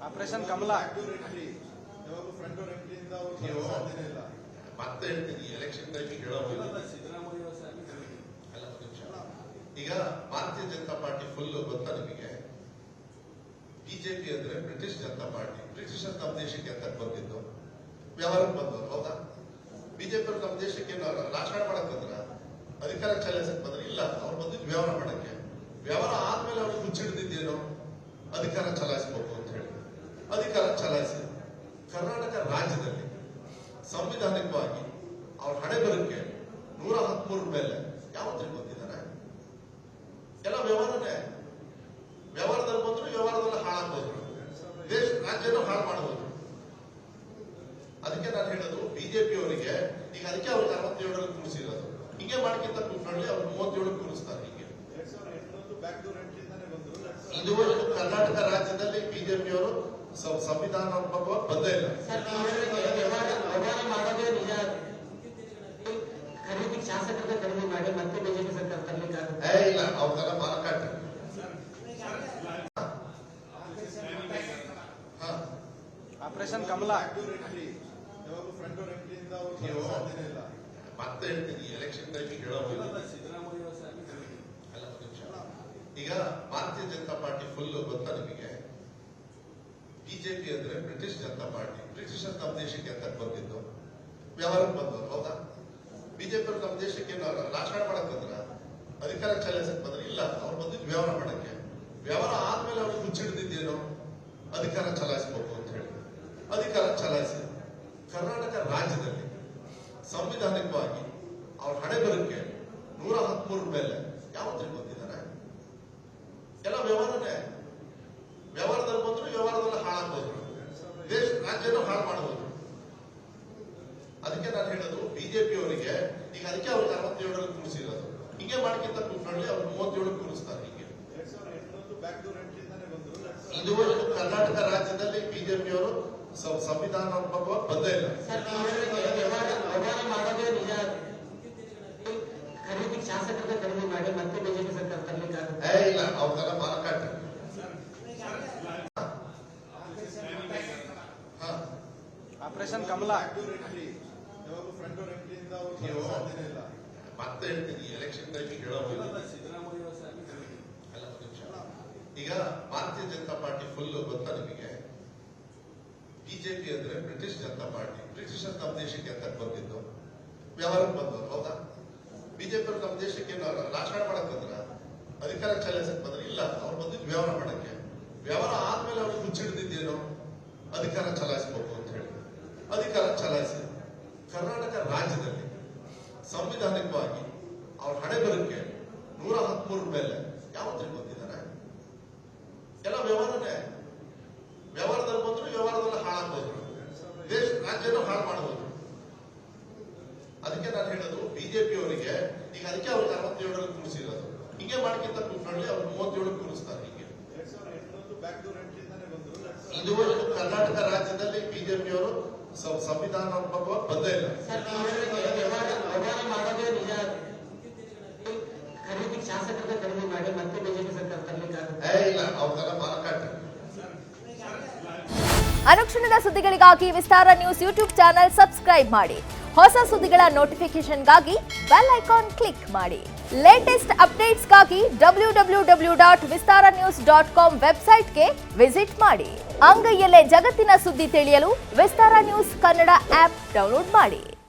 Operation ಕಮಲ ಮತ್ತೆ ಹೇಳ್ತೀನಿ election ಟೈಮಿಗೆ ಹೇಳೋದು ಈಗ ಭಾರತೀಯ ಜನತಾ ಪಾರ್ಟಿ ಫುಲ್ ಗೊತ್ತಾ ನಿಮಗೆ? ಬಿಜೆಪಿ ಅಂದ್ರೆ ಬ್ರಿಟಿಷ್ ಜನತಾ ಪಾರ್ಟಿ. ಬ್ರಿಟಿಷರ್ ನಮ್ಮ ದೇಶಕ್ಕೆ ಅಂತ ಬಂದಿದ್ದು ವ್ಯವಹಾರಕ್ಕೆ ಬಂದವರು, ಹೌದಾ? ಬಿಜೆಪಿ ಅವರು ನಮ್ಮ ದೇಶಕ್ಕೆ ರಾಜಕಾರಣ ಮಾಡಕ್ ಬಂದ್ರ, ಅಧಿಕಾರ ಚಲಾಯಿಸಕ್ ಬಂದ್ರೆ ಇಲ್ಲ, ಅವ್ರು ಬಂದಿದ್ದು ವ್ಯವಹಾರ ಮಾಡಕ್ಕೆ. ವ್ಯವಹಾರ ಆದ್ಮೇಲೆ ಅವ್ರಿಗೆ ಹುಚ್ಚಿಡ್ದಿದ್ದೇನೋ ಅಧಿಕಾರ ಚಲಾಯಿಸಬೇಕು ಅಂತ ಹೇಳಿ ಅಧಿಕಾರ ಚಲಾಯಿಸಿ ಕರ್ನಾಟಕ ರಾಜ್ಯದಲ್ಲಿ ಸಂವಿಧಾನಿಕವಾಗಿ ಅವ್ರ ಹಣೆ ಬರಕ್ಕೆ 113 ಮೇಲೆ ಯಾವತ್ತಿಗೆ ಬಂದಿದ್ದಾರೆ? ಎಲ್ಲ ವ್ಯವಹಾರನೇ. ವ್ಯವಹಾರದಲ್ಲಿ ಬಂದ್ರು, ವ್ಯವಹಾರದಲ್ಲಿ ಹಾಳಾಗ್ಬೋದು, ದೇಶ ರಾಜ್ಯನೂ ಹಾಳು ಮಾಡಬಹುದು. ಅದಕ್ಕೆ ನಾನು ಹೇಳೋದು ಬಿಜೆಪಿ ಅವರಿಗೆ ಈಗ ಅದಕ್ಕೆ ಅವ್ರಿಗೆ 67ರಲ್ಲಿ ಕೂರಿಸಿರೋದು. ಹಿಂಗೆ ಮಾಡ್ಕಿಂತ ಕೂತ್ಕೊಳ್ಳಿ, ಅವ್ರು 37 ಕೂರಿಸ್ತಾರೆ. ಹೀಗೆ ಇದುವರೆಗೂ ಕರ್ನಾಟಕ ರಾಜ್ಯದಲ್ಲಿ ಬಿಜೆಪಿಯವರು ಸಂವಿಧಾನ ಬಂದೇ ಇಲ್ಲ. ಶಾಸಕರ ಖರೀದಿ ಮಾಡಿ ಮತ್ತೆ ಬಿಜೆಪಿ ಸರ್ಕಾರ ತರಲಿಕ್ಕೆ ಇಲ್ಲ, ಅವ್ರಿಗೆಲ್ಲ ಮಾರಾಟ. ಆಪರೇಷನ್ ಕಮಲ ಮತ್ತೆ ಹೇಳ್ತೀನಿ ಎಲೆಕ್ಷನ್ ಟೈಮಿಗೆ ಹೇಳೋದು ಈಗ ಭಾರತೀಯ ಜನತಾ ಪಾರ್ಟಿ ಫುಲ್ ಗೊತ್ತಾ ನಿಮಗೆ? ಬಿಜೆಪಿ ಅಂದ್ರೆ ಬ್ರಿಟಿಷ್ ಜನತಾ ಪಾರ್ಟಿ. ಬ್ರಿಟಿಷರ್ ನಮ್ಮ ದೇಶಕ್ಕೆ ಅಂತ ಬಂದಿದ್ದು ವ್ಯವಹಾರಕ್ಕೆ ಬಂದವರು, ಹೌದಾ? ಬಿಜೆಪಿ ಅವರು ನಮ್ಮ ದೇಶಕ್ಕೆ ರಾಜಕಾರಣ ಮಾಡಕ್ ಬಂದ್ರ, ಅಧಿಕಾರ ಚಲಾಯಿಸಕ್ ಬಂದ್ರೆ ಇಲ್ಲ, ಅವ್ರು ಬಂದಿದ್ದು ವ್ಯವಹಾರ ಮಾಡಕ್ಕೆ. ವ್ಯವಹಾರ ಆದ್ಮೇಲೆ ಅವ್ರಿಗೆ ಹುಚ್ಚಿಡ್ದಿದ್ದೇನೋ ಅಧಿಕಾರ ಚಲಾಯಿಸಬೇಕು ಅಂತ ಹೇಳಿ ಅಧಿಕಾರ ಚಲಾಯಿಸಿ ಕರ್ನಾಟಕ ರಾಜ್ಯದಲ್ಲಿ ಸಂವಿಧಾನಿಕವಾಗಿ ಅವ್ರ ಹಣೆ ಬರಕ್ಕೆ 113 ಮೇಲೆ ಯಾವತ್ತಿಗೆ ಬಂದಿದ್ದಾರೆ? ಎಲ್ಲ ವ್ಯವಹಾರನೇ. ವ್ಯವಹಾರದಲ್ಲಿ ಬಂದ್ರು, ವ್ಯವಹಾರದಲ್ಲಿ ಹಾಳಾಗ್ಬೋದು, ದೇಶ ರಾಜ್ಯನೂ ಹಾಳು ಮಾಡಬಹುದು. ಅದಕ್ಕೆ ನಾನು ಹೇಳೋದು ಬಿಜೆಪಿ ಅವರಿಗೆ ಈಗ ಅದಕ್ಕೆ ಅವ್ರಿಗೆ 67ರಲ್ಲಿ ಕೂರಿಸಿರೋದು. ಹಿಂಗೆ ಮಾಡ್ಕಿಂತ ಕೂತ್ಕೊಳ್ಳಿ, ಅವ್ರು 37 ಕೂರಿಸ್ತಾರೆ. ಹೀಗೆ ಇದುವರೆಗೂ ಕರ್ನಾಟಕ ರಾಜ್ಯದಲ್ಲಿ ಬಿಜೆಪಿಯವರು ಸಂವಿಧಾನ ಬಂದೇ ಇಲ್ಲ. ಶಾಸಕರ ಖರೀದಿ ಮಾಡಿ ಮತ್ತೆ ಬಿಜೆಪಿ ಸರ್ಕಾರ ತರಲಿಕ್ಕೆ ಇಲ್ಲ, ಅವ್ರಿಗೆಲ್ಲ ಮಾರಾಟ. ಆಪರೇಷನ್ ಕಮಲ ಮತ್ತೆ ಹೇಳ್ತೀನಿ ಎಲೆಕ್ಷನ್ ಟೈಮಿಗೆ ಹೇಳೋದು ಈಗ ಭಾರತೀಯ ಜನತಾ ಪಾರ್ಟಿ ಫುಲ್ ಗೊತ್ತಾ ನಿಮಗೆ? ಬಿಜೆಪಿ ಅಂದ್ರೆ ಬ್ರಿಟಿಷ್ ಜನತಾ ಪಾರ್ಟಿ. ಬ್ರಿಟಿಷರ್ ನಮ್ಮ ದೇಶಕ್ಕೆ ಅಂತ ಬಂದಿದ್ದು ವ್ಯವಹಾರಕ್ಕೆ ಬಂದವರು, ಹೌದಾ? ಬಿಜೆಪಿ ಅವರು ನಮ್ಮ ದೇಶಕ್ಕೆ ರಾಜಕಾರಣ ಮಾಡಕ್ ಬಂದ್ರ, ಅಧಿಕಾರ ಚಲಾಯಿಸಕ್ ಬಂದ್ರೆ ಇಲ್ಲ, ಅವ್ರು ಬಂದಿದ್ದು ವ್ಯವಹಾರ ಮಾಡಕ್ಕೆ. ವ್ಯವಹಾರ ಆದ್ಮೇಲೆ ಅವ್ರಿಗೆ ಹುಚ್ಚಿಡ್ದಿದ್ದೇನೋ ಅಧಿಕಾರ ಚಲಾಯಿಸಬೇಕು ಅಂತ ಹೇಳಿ ಅಧಿಕಾರ ಚಲಾಯಿಸಿ ಕರ್ನಾಟಕ ರಾಜ್ಯದಲ್ಲಿ ಸಂವಿಧಾನಿಕವಾಗಿ ಅವ್ರ ಹಣೆ ಬರಕ್ಕೆ 113 ಮೇಲೆ ಯಾವತ್ತಿಗೆ ಬಂದಿದ್ದಾರೆ? ಎಲ್ಲ ವ್ಯವಹಾರನೇ. ವ್ಯವಹಾರದಲ್ಲಿ ಬಂದ್ರು, ವ್ಯವಹಾರದಲ್ಲಿ ಹಾಳಾಗ್ಬೋದು, ದೇಶ ರಾಜ್ಯನೂ ಹಾಳು ಮಾಡಬಹುದು. ಅದಕ್ಕೆ ನಾನು ಹೇಳೋದು ಬಿಜೆಪಿ ಅವರಿಗೆ ಈಗ ಅದಕ್ಕೆ ಅವ್ರಿಗೆ 67ರಲ್ಲಿ ಕೂರಿಸಿರೋದು. ಹಿಂಗೆ ಮಾಡ್ಕಿಂತ ಕೂತ್ಕೊಳ್ಳಿ, ಅವ್ರು 37 ಕೂರಿಸ್ತಾರೆ. ಹೀಗೆ ಇದುವರೆಗೂ ಕರ್ನಾಟಕ ರಾಜ್ಯದಲ್ಲಿ ಬಿಜೆಪಿಯವರು ಸಂವಿಧಾನ ಬಂದೇ ಇಲ್ಲ. ಶಾಸಕರ ಖರೀದಿ ಮಾಡಿ ಮತ್ತೆ ಬಿಜೆಪಿ ಸರ್ಕಾರ ತರಲಿಕ್ಕೆ ಇಲ್ಲ, ಅವ್ರಿಗೆಲ್ಲ ಮಾರಾಟ. ಅನುಕ್ಷಣದ ಸುದ್ದಿಗಳಿಗಾಗಿ ವಿಸ್ತಾರ ನ್ಯೂಸ್ ಯೂಟ್ಯೂಬ್ ಚಾನೆಲ್ ಸಬ್ಸ್ಕ್ರೈಬ್ ಮಾಡಿ. ಹೊಸ ಸುದ್ದಿಗಳ ನೋಟಿಫಿಕೇಶನ್ಗಾಗಿ ಬೆಲ್ ಐಕಾನ್ ಕ್ಲಿಕ್ ಮಾಡಿ. ಲೇಟೆಸ್ಟ್ ಅಪ್ಡೇಟ್ಸ್ಗಾಗಿ www.vistaranews.com ವೆಬ್ಸೈಟ್ಗೆ ವಿಸಿಟ್ ಮಾಡಿ. ಅಂಗೈಯಲ್ಲೇ ಜಗತ್ತಿನ ಸುದ್ದಿ ತಿಳಿಯಲು ವಿಸ್ತಾರ ನ್ಯೂಸ್ ಕನ್ನಡ ಆಪ್ ಡೌನ್ಲೋಡ್ ಮಾಡಿ.